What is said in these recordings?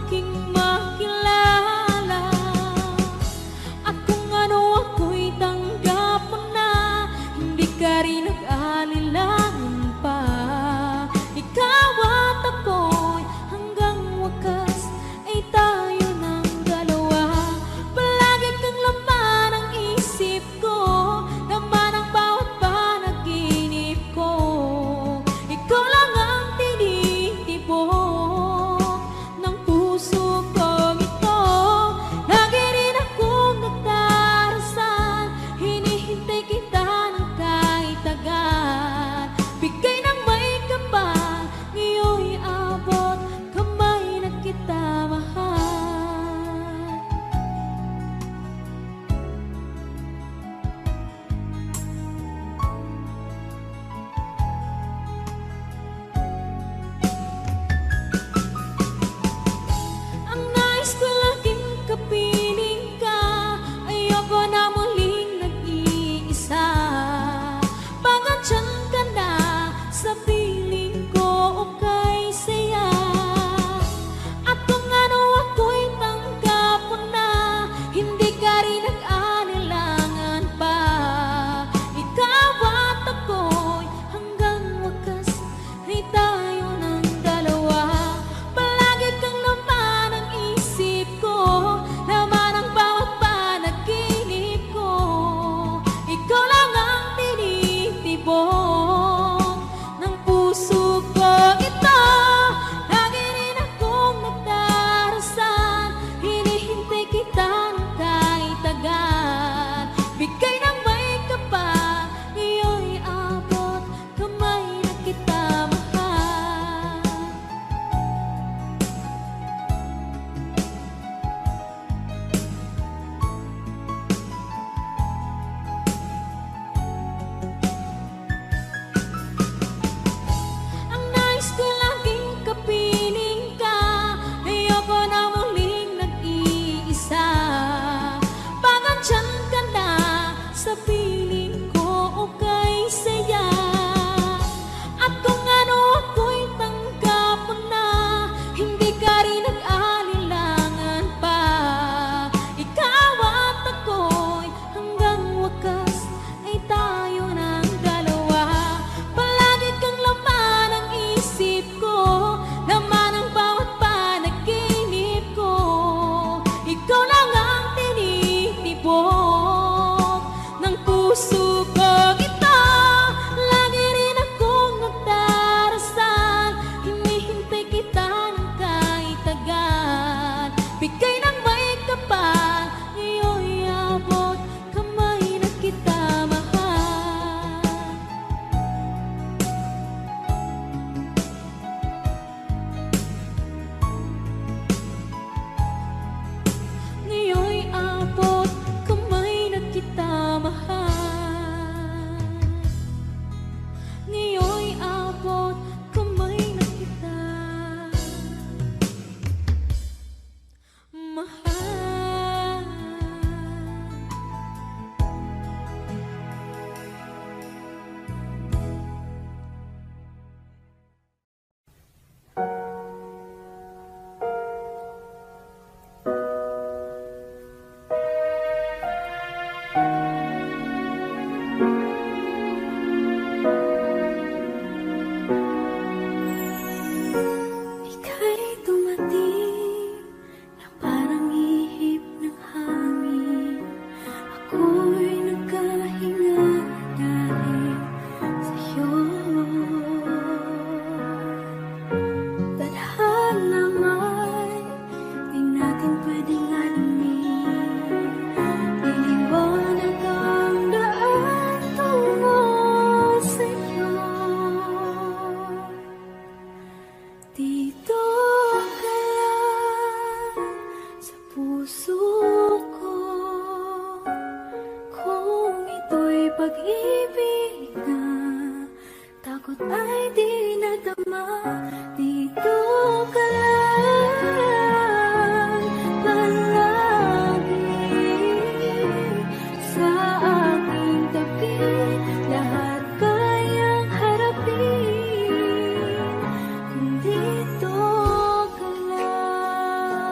aking makilala. At kung ano ako'y tanggap mo na, hindi ka rin nag-alilangan pa. Ikaw at ako'y hanggang wakas ay tayo ng dalawa. Palagi kang laman ng isip ko, laman ang bawat panaginip ko. Ikaw lang ang tinitibok ng puso kong ito. Lagi rin akong nagdarasal, hinihintay kita ng kahit agad. Bigay ng may kapal, ngayon'y abot kamay na kita mahal. Ang nais ko laging kapiling ka, ayoko na muling nag-iisa. Pangandyan ka na sa piling ko o kay saya. At kung ano ako'y tanggap mo na, hindi ka rin nag-alilangan pa. Ikaw at ako'y hanggang wakas ay tayo ng dalawa. Palagi kang laman ng isip ko, laman ang bawat panaginip ko. Ikaw lang ang tinitibok ng puso ko ito. Lagi rin akong nagdarasal, hinihintay kita ng kahit agad. Bigay ng may kapal, ngayon'y abot kamay na kita mahal. Ang nais ko laging kapiling ka, ayoko na muling nag-iisa. Pangandyan ka na sa piling ko o kay saya. At kung ano ako'y tanggap mo na, hindi ka rin nag-alilangan pa. Ikaw at ako'y hanggang wakas ay tayo ng dalawa. Palagi kang laman ng isip ko, laman ang bawat panaginip ko. Ikaw lang ang tinitibok ng puso ko ito. Lagi rin akong nagdarasal, hinihintay kita ng kahit agad. Bigay ng may kapal, ngayon'y abot kamay na kita mahal. Ngayon'y abot kamay na kita mahal. Ngayon'y abot kamay na kita mahal. Ika'y dumating na parang ihip ng hangin. Ako'y nagkahinga dahil sa'yo. Tadhana man, di natin pwedeng alamin. Liliwanag ang daan tungo sa'yo. Dito ka lang sa puso ko, kung ito'y pag-ibig na takot ay di nadama. Dito ka lang palagi sa aking tabi. Lahat kayang harapin kung dito ka lang.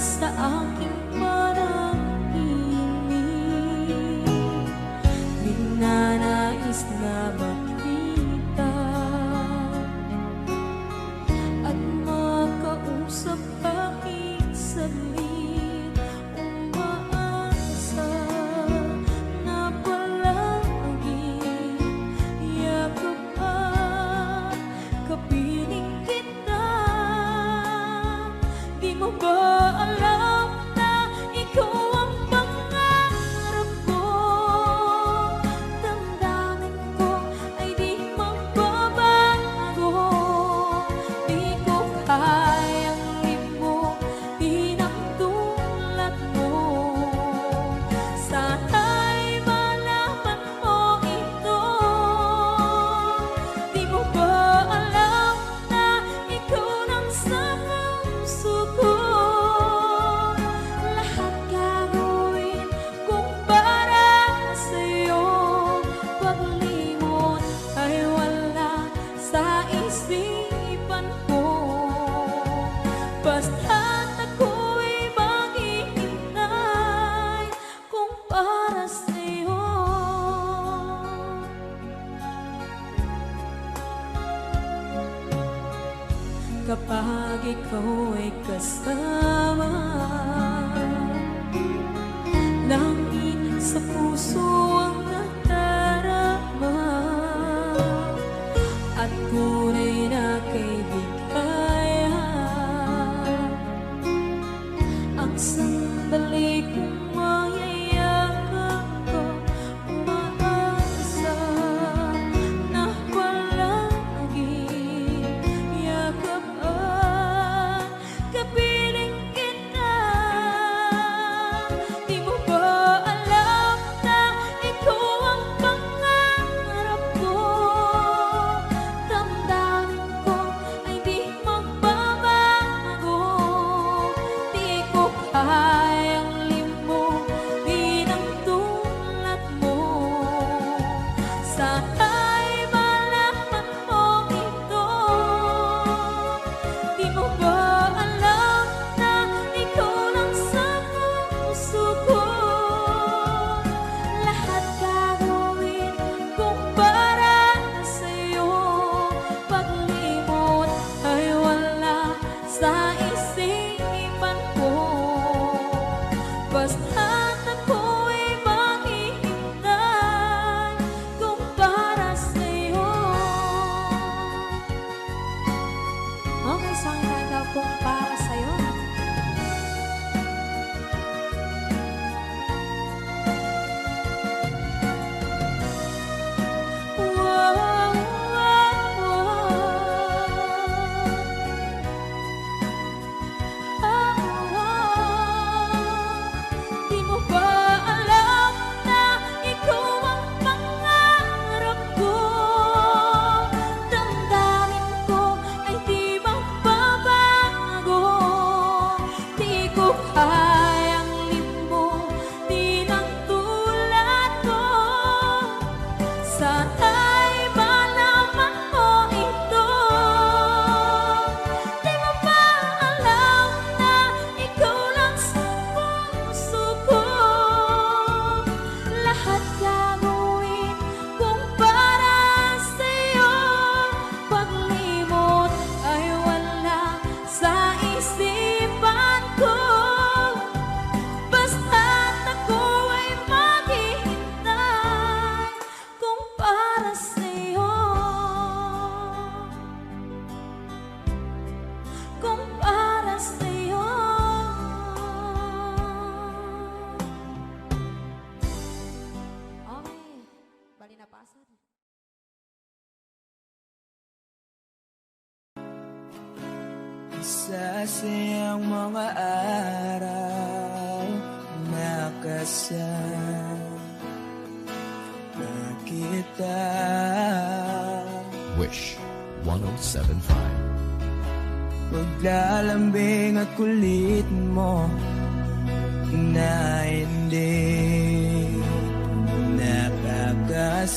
sa aking panaginip. Ninanais na makita at makausap kahit saglit. Umaasa na palagi yakap at kapiling kita. Di mo ba alam na ikaw ang pangarap ko? Damdamin ko ay di magbabago. Di ko kayang limutin ang tulad mo. Sana'y malaman mo ito. Di mo ba alam na ikaw nang sa puso ko? Lahat gagawin kung para sa'yo. Paglimot ay wala sa isipan ko. Basta't ako'y maghihintay kung para sa'yo. Kapag ikaw ay kasama, langit sa puso ang nadarama, at tunay na kaibigan. Ang sandali kong mayayakap ko, umaasa na palagi yakap at kapiling kita. Di mo ba alam na ikaw ang pangarap ko? Damdamin ko ay di magbabago. Di ko kayang limutin ang tulad mo. Sana'y malaman mo ito. Di mo ba alam na ikaw lang sa puso ko? Lahat gagawin kung para sa'yo. Paglimot ay wala sa isipan ko. Basta't ako'y maghihintay kung para sa'yo. Okay, saan ka kung para sa'yo? Wow, wow, Di mo ba alam na ikaw ang pangarap ko? Damdamin ko ay di magbabago. Di ko kayang limutin ang tulad ko. Sana'y malaman mo ito. Di mo ba alam na ikaw lang sa puso ko? Lahat gagawin kung para sa'yo. Paglimot ay wala sa isipan ko. Basta't ako ay maghihintay kung para sa'yo. Kung para sa'yo. Okay, bali na pasad. Sa siyang mga araw nakasama kita. Wish 1075. Paglalambing at kulit mo na hindi nakakasawa.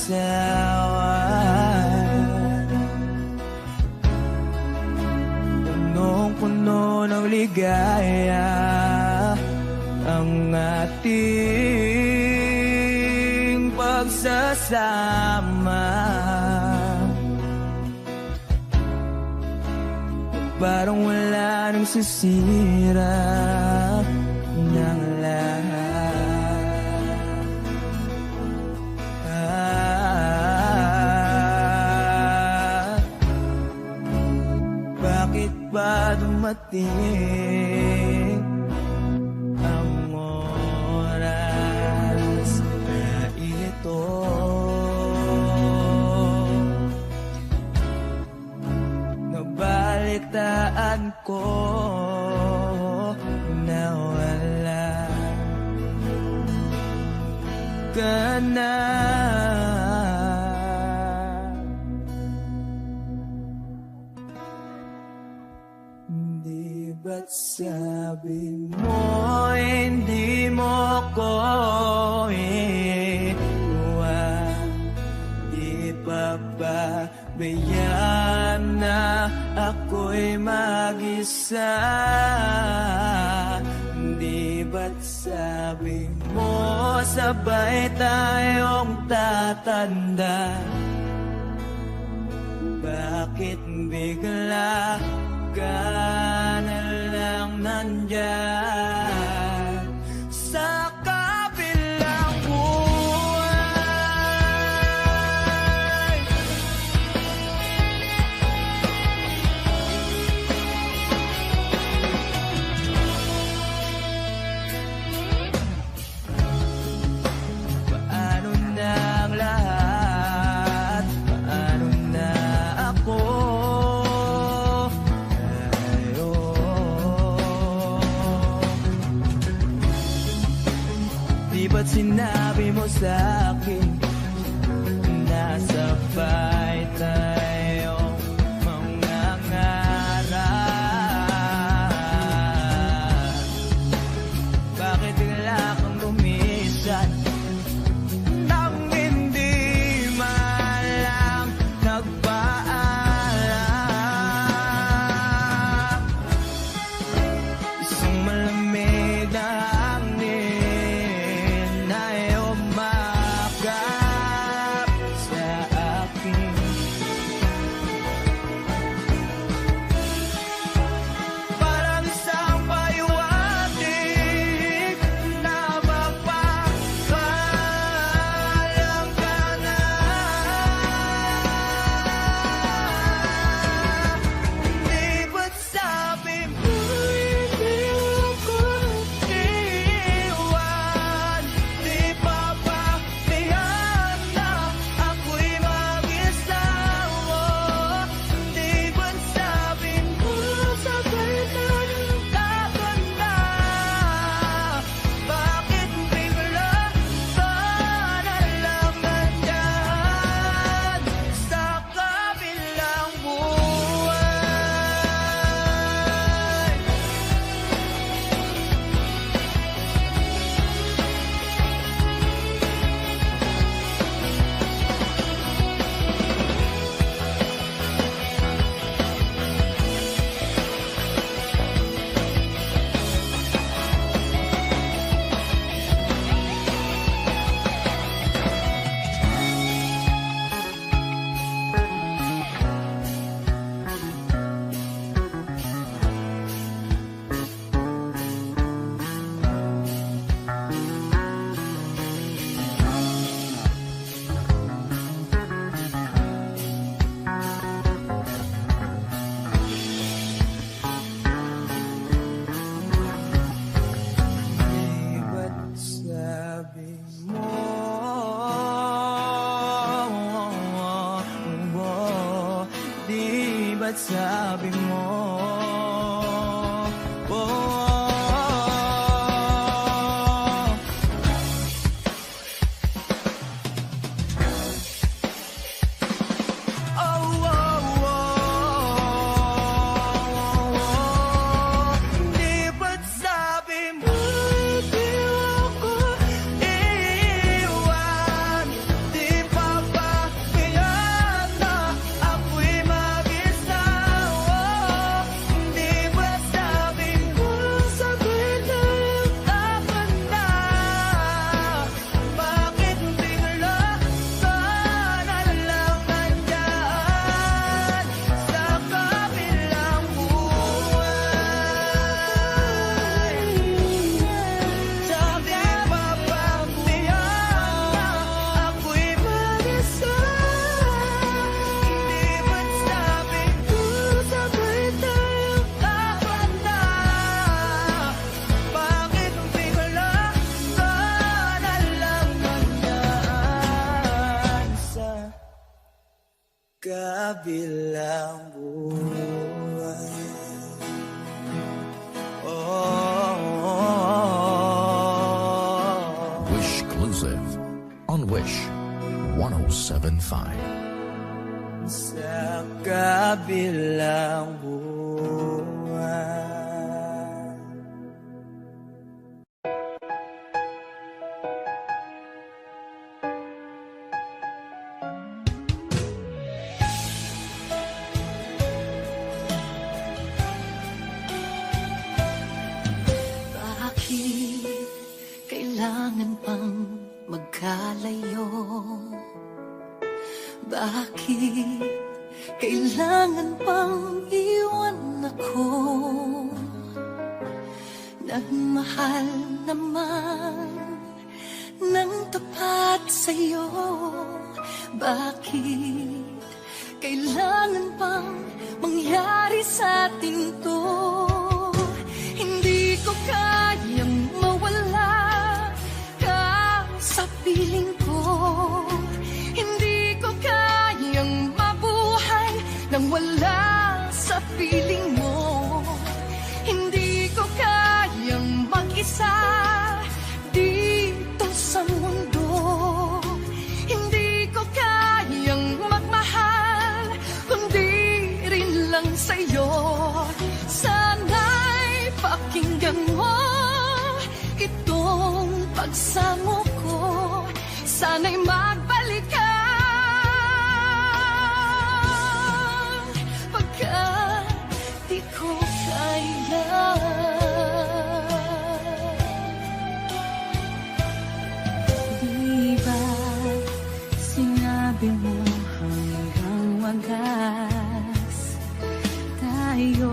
Punong-puno ng ligaya ang ating pagsasama. Parang wala nang sisira ng lahat. Bakit ba dumating ang oras na ito? Nabalitaan ko na wala ka na. Di ba't sabi mo hindi mo ko iwan? Di pa ba bayaan na ako'y mag-isa? Di ba't sabi mo sabay tayong tatanda? Bakit bigla ka na lang nandyan sa kabilang buhay? Paano na ang lahat? Paano na ako? Di ba't sinabi mo sa'kin na sabay tayong mangangarap? Bakit bigla kang lumisan nang hindi man lang nagpaalam? Isang malamig na hangin ay umakap sa akin. Parang isang paywatig na magpapaalam ka na. Di ba't sabi mo hindi ako iwan? Di pa ba bayaan na ako'y mag-isa? Di ba't sabi mo sabay tayong tatanda? Bakit bigla ka na lang nandyan sa kabilang buhay? Di ba't sabi mo di ba't sabi mo di ba't sabi mo di ako iwan? Di pa ba bayaan na ako'y mag-isa? kabilang buhay. Oh, Wish Exclusive on Wish 107.5. sa kabilang buhay. Bakit kailangan pang magkalayo? Bakit kailangan pang iwan ako? Nagmahal naman ng tapat sa'yo. Bakit kailangan pang mangyari sa atin to? Hindi ko kayang mawala ka sa piling ko. Hindi ko kayang mabuhay nang wala sa piling mo. Hindi ko kayang mag-isa dito sa mundo. Hindi ko kayang magmahal kundi rin lang sa'yo. Sana'y pakinggan mo itong pagsamo ko. Sana'y magbalik ka pagkat di ko kaya. Di ba sinabi mo hanggang wagas tayo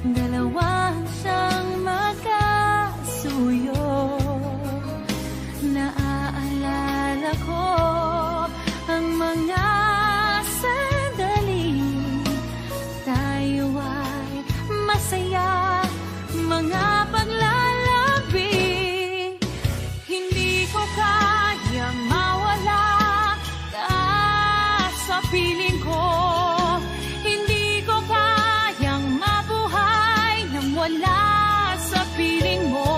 dalawa siyang magkasuyo? Naaalala ko ang mga sandali tayo ay masaya, mga paglalabi. Hindi ko kayang mawala ka sa piling ko. Hindi ko kayang mabuhay nang wala sa piling mo.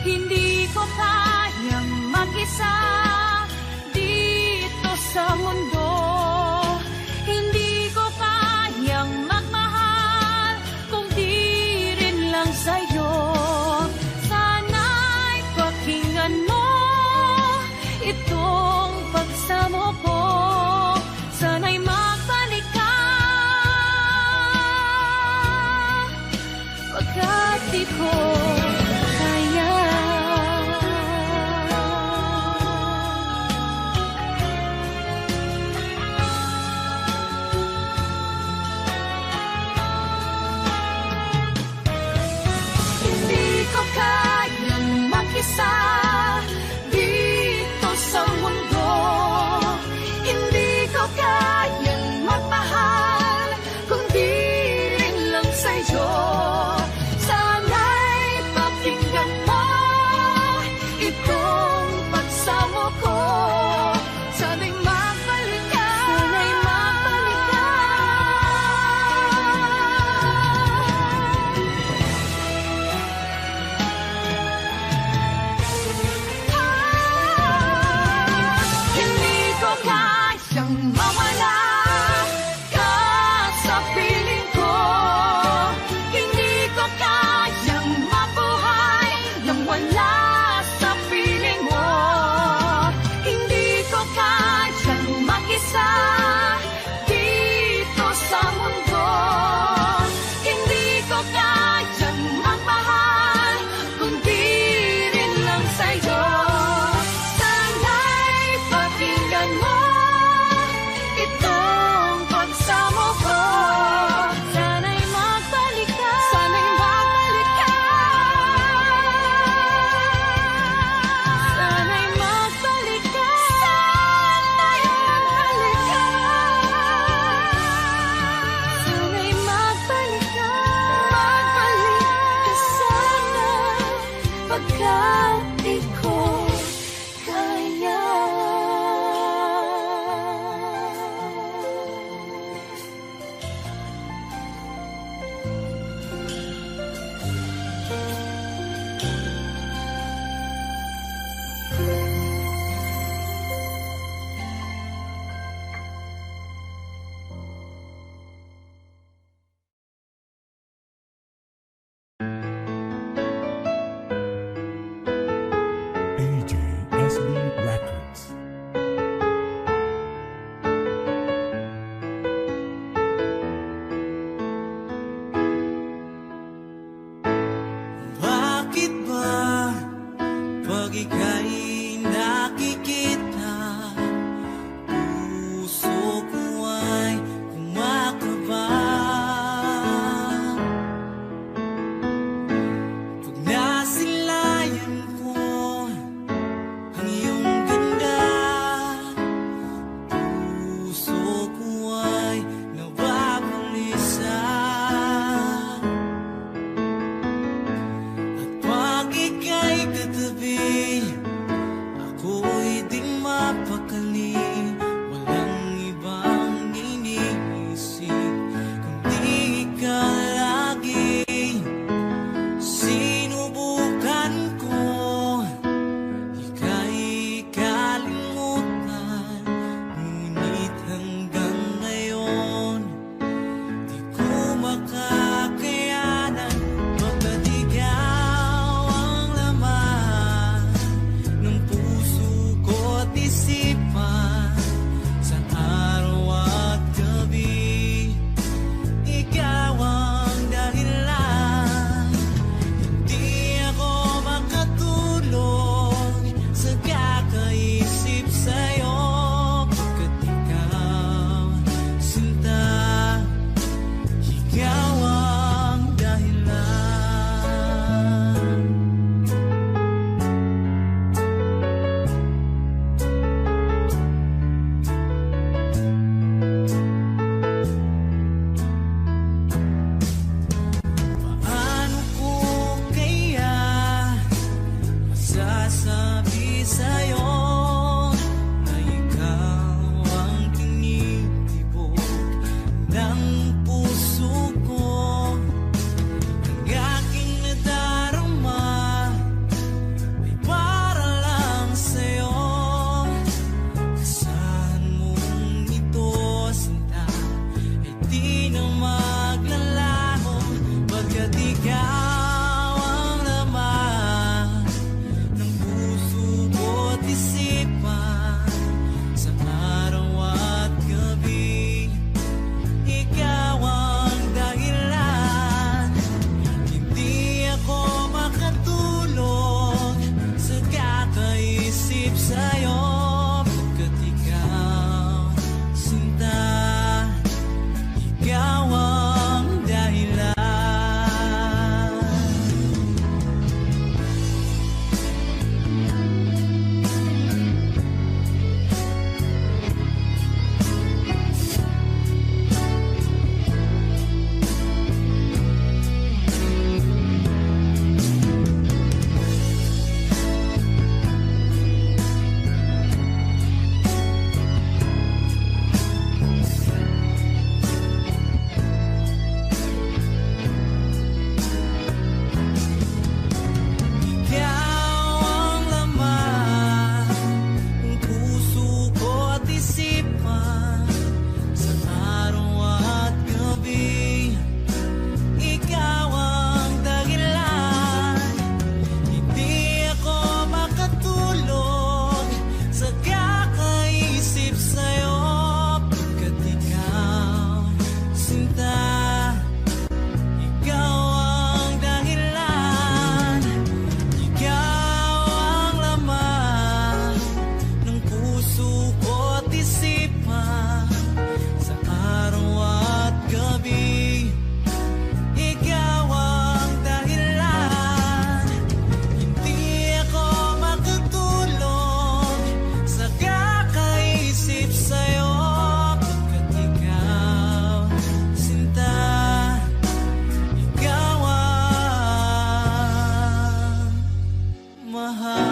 Hindi ko kayang mag-isa dito sa mundo. Hindi ko kayang magmahal kung di rin lang sa'yo. Sana'y pakinggan mo itong pagsamo ko. ika'y nakikita, puso ko ay kumakaba. Pag nasilayan ko ang iyong ganda, puso ko ay nababalisa. At pag ika'y katabi, ako'y di mapakali. Walang ibang iniisip kundi ikaw lagi. Sinubukan ko ika'y kalimutan, ngunit hanggang ngayon di ko makakayanan. Baga't ikaw ang laman ng puso ko't isipan, sa araw at gabi ikaw ang dahilan. Hindi ako makatulog sa kakaisip sa'yo, pagkat ikaw, sinta, ikaw ang dahilan. Paano ko kaya masasabi sa'yo na ikaw ang tinitibok ng puso ko? Ang aking nadarama ay para lang sa'yo. Asahan mong ito, sinta, ay di na maglalaho, pagkat ikaw ang laman ng puso ko't isipan, sa araw at gabi ikaw ang dahilan. Hindi ako makatulog sa kakaisip sa'yo, pagkat ikaw, sinta, ikaw ang dahilan. Ikaw ang laman ng puso ko't isipan, sa araw at gabi ikaw ang dahilan. Hindi ako makatulog sa kakaisip sa'yo, pagkat ikaw, sinta, ikaw ang dahilan. Ikaw ang laman ng puso ko't isipan, sa araw at gabi ikaw ang dahilan. Hindi ako makatulog sa kakaisip sa'yo, pagkat ikaw, sinta, ikaw ang mahal.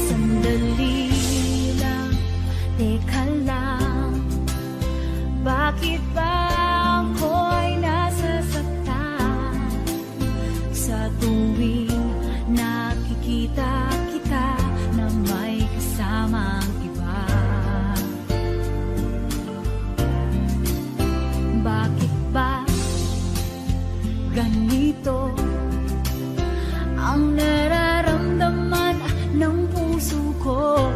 Sandali lang, teka lang, Bakit ba ako'y nasasaktan sa tuwing nakikita kita na may kasamang iba? Bakit ba ganito ang nararamdaman ng puso ko?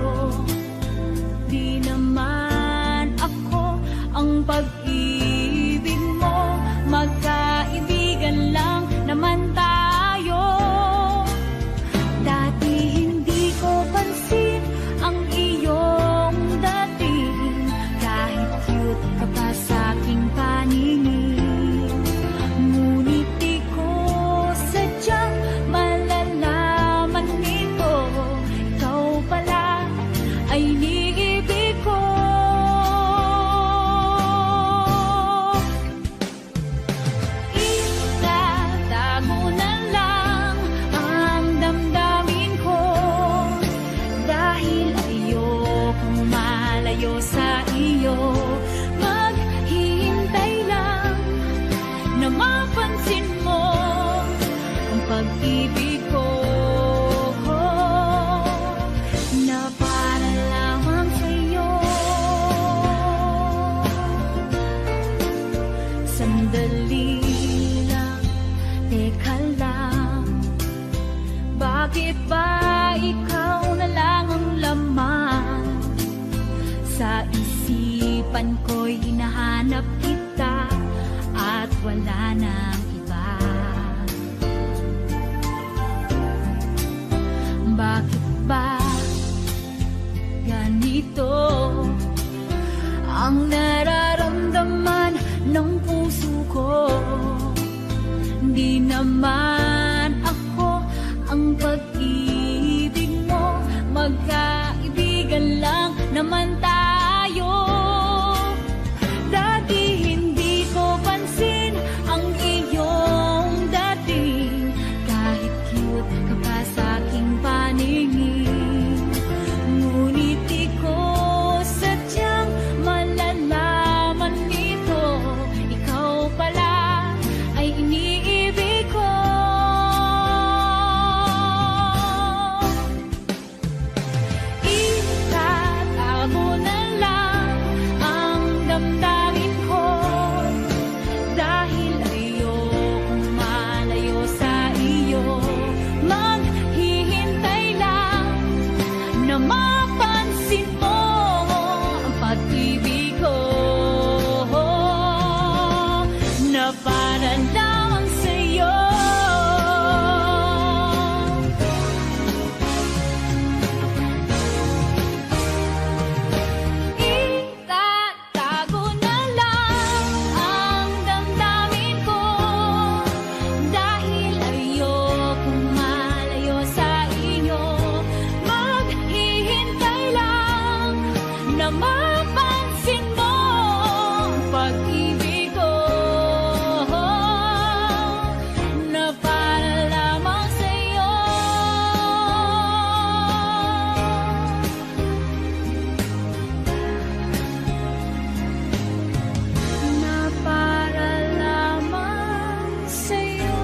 Di naman ako ang pag-ibig mo, magkaibigan lang naman tayo. Dati hindi ko pansin ang iyong dating, kahit cute ka pa sa aking paningin. Ngunit di ko sadyang malalaman nito, ikaw pala ay iniibig ko. Itatago na lang ang damdamin ko, dahil ayokong malayo sa iyo. Maghihintay lang na mapansin mo ang pag-ibig ko, na para lamang sa'yo. Sandali lang, teka lang, bakit ba ikaw na lang ang laman sa isipan ko'y hinahanap kita at wala nang iba? Bakit ba ganito ang nararamdaman ng puso ko? Di naman ako ang pag-ibig mo, magkaibigan lang naman tayo. Dati hindi ko pansin ang iyong dating, kahit cute ka pa sa aking paningin. Ngunit di ko sadyang malalaman nito, ikaw pala ay iniibig ko. Itatago na lang ang damdamin ko, dahil ayokong malayo sa iyo. Maghihintay lang na mapansin mo ang pag-ibig ko, na para lamang sa'yo. Itatago na lang ang damdamin ko, dahil ayokong malayo sa iyo. Maghihintay lang na mapansin mo ang pag-ibig ko, na para lamang sa'yo. Na para lamang sa'yo.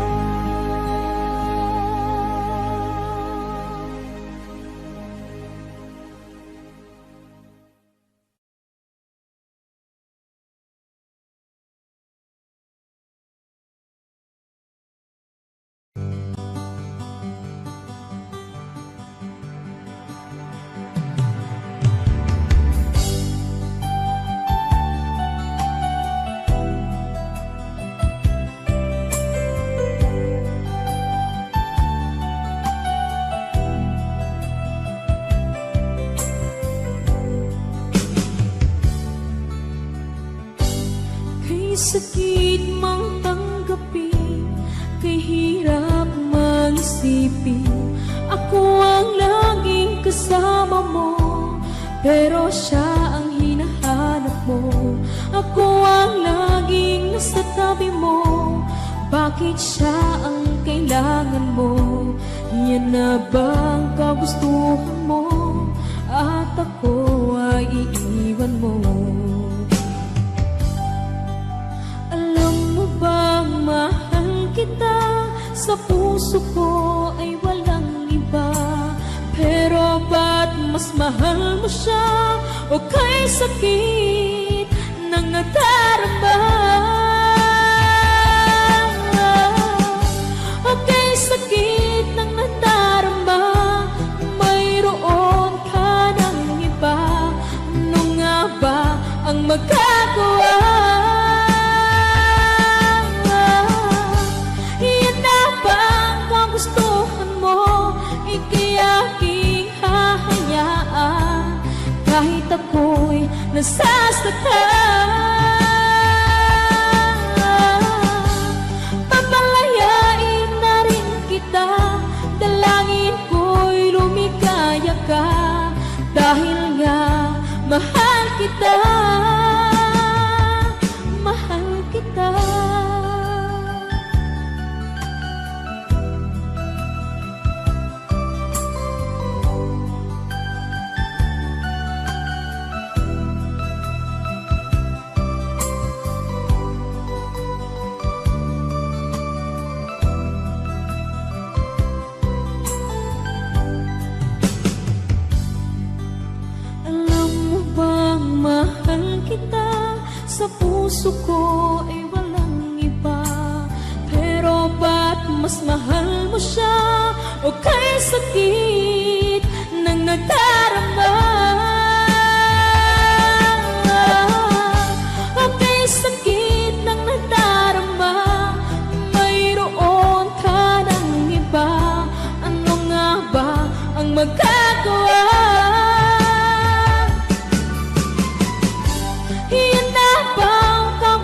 Kay sakit mang tanggapin, kay hirap mag-isipin, ako ang laging kasama mo, pero siya ang hinahanap mo. Ako ang laging nasa tabi mo, bakit siya ang kailangan mo? Yan na bang kagustuhan mo, at ako ay iiwan mo? sa puso ko ay walang iba. Pero ba't mas mahal mo siya o kay sakit ng nadarama? O kay sakit ng nadarama, mayroon ka ng iba. Ano nga ba ang magagawa? Iyan na ba ang kagustuhan mo? Ika'y aking hahayaan kahit ako'y nasasaktan. Papalayain na rin kita, dalangin ko'y lumikaya ka, dahil nga mahal kita, mahal kita. Mahal kita, sa puso ko ay walang iba. Pero ba't mas mahal mo siya o kay sakit ng nadarama? O kay sakit ng nadarama, mayroon ka ng iba. Ano nga ba ang magagawa?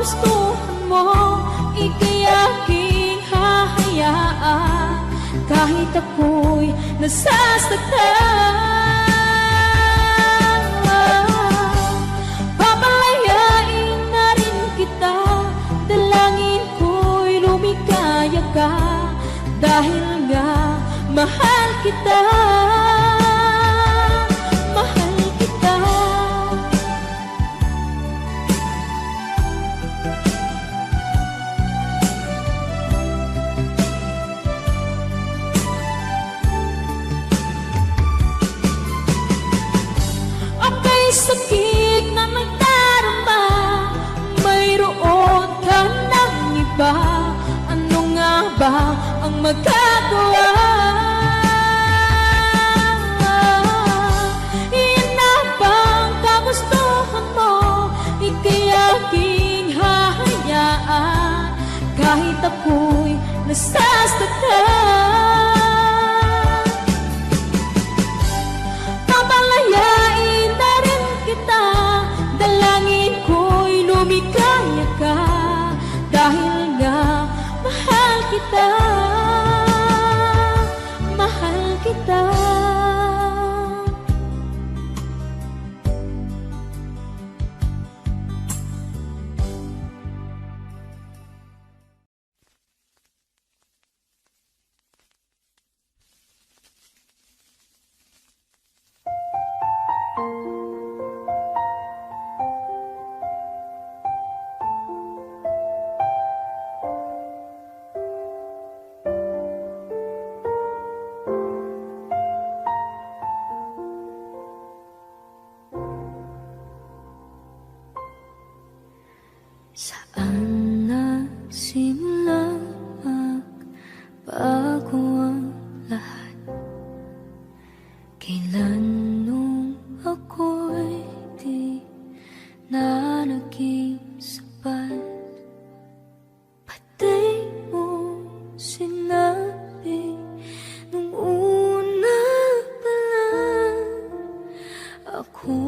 Gustuhan mo, ika'y aking hahayaan kahit ako'y nasasaktan. Papalayain na rin kita, dalangin ko'y lumikaya ka, dahil nga mahal kita, mahal kita. Sakit na nagdarama, mayroon ka ng iba. Ano nga ba ang magagawa? Iyan na ba ang kagustuhan mo? Ika'y aking hahayaan kahit ako'y nasasaktan. Papalayain na rin kita, dalangin ko'y lumikaya ka, dahil nga mahal kita, mahal kita. Saan nagsimula magbago ang lahat? Kailan nung ako'y di na naging sapat? Pati mo sinabi nung una pa lang, ako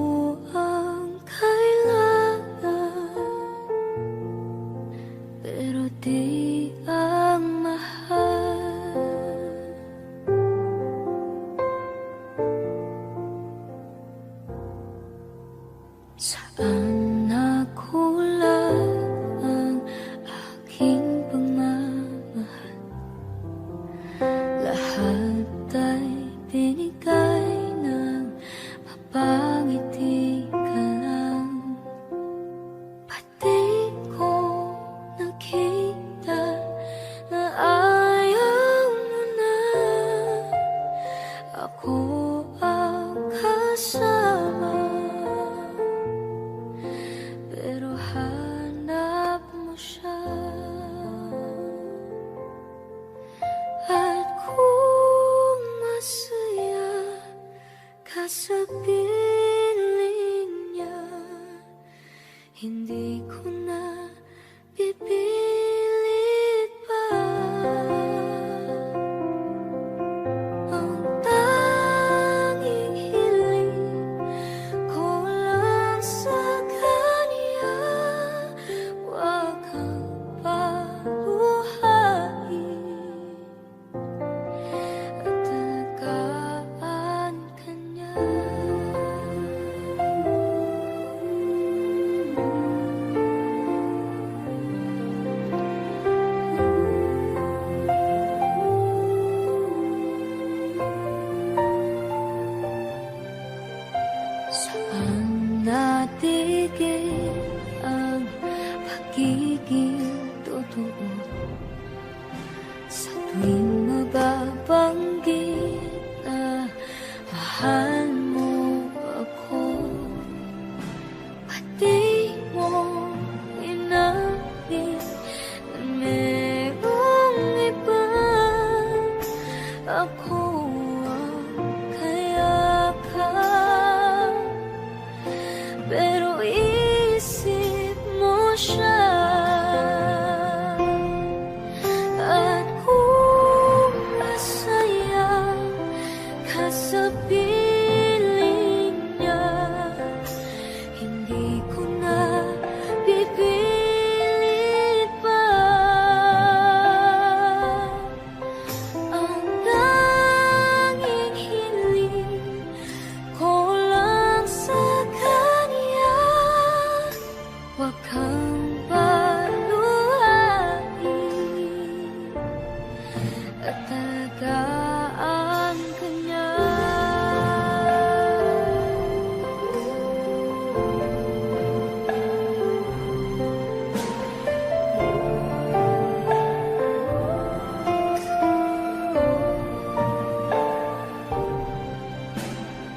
ang kailangan, pero di ang mahal. Saan nakulang ang aking pagmamahal? Lahat ay binigay ng mapangiti ka lang. Pati ko nakita na ayaw Hindi ko na pipilit pa. Ang tanging hiling ko lang sa kanya, wag kang paluhain at alagaan ka niya. Saan natigil ang pagiging totoo? Sa tuwing mababanggit na mahal mo ako, pati mo inamin na merong iba. Ako ang kayakap, pero isip mo siya. At kung masaya ka sa piling niya, hindi ko na pipilit pa. Ang tanging hiling ko lang sa kanya, wag kang paluhain at alagaan ka niya.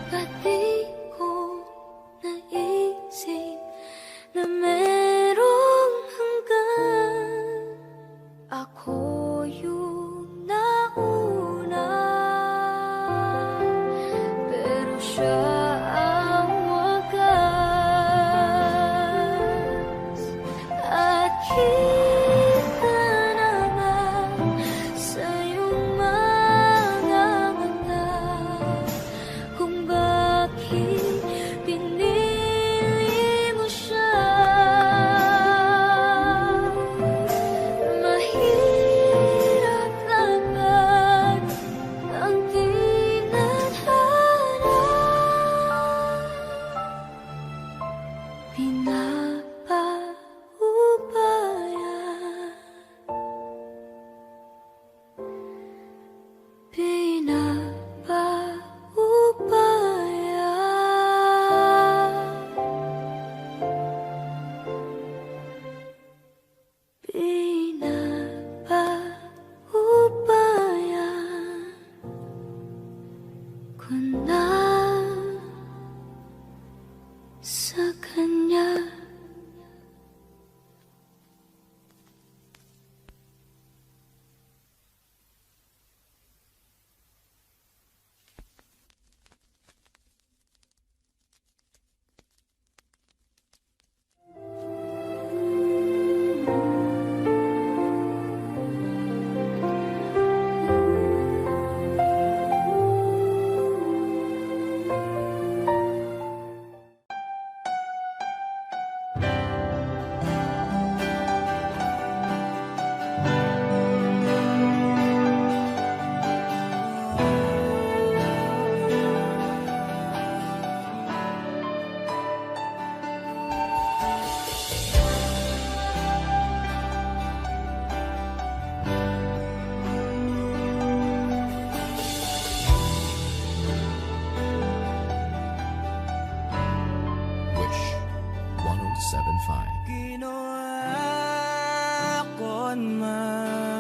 Pati ko naisip na merong hanggan, ako yung nauna, pero siya ang wakas. At kita naman sa iyong mga mata kung bakit pinili mo siya. Mahirap laban ang tinadhana, pinapaubaya, pinapaubaya. Pinapaubaya ko na sa kanya. Wish 1075. Ginawa kon man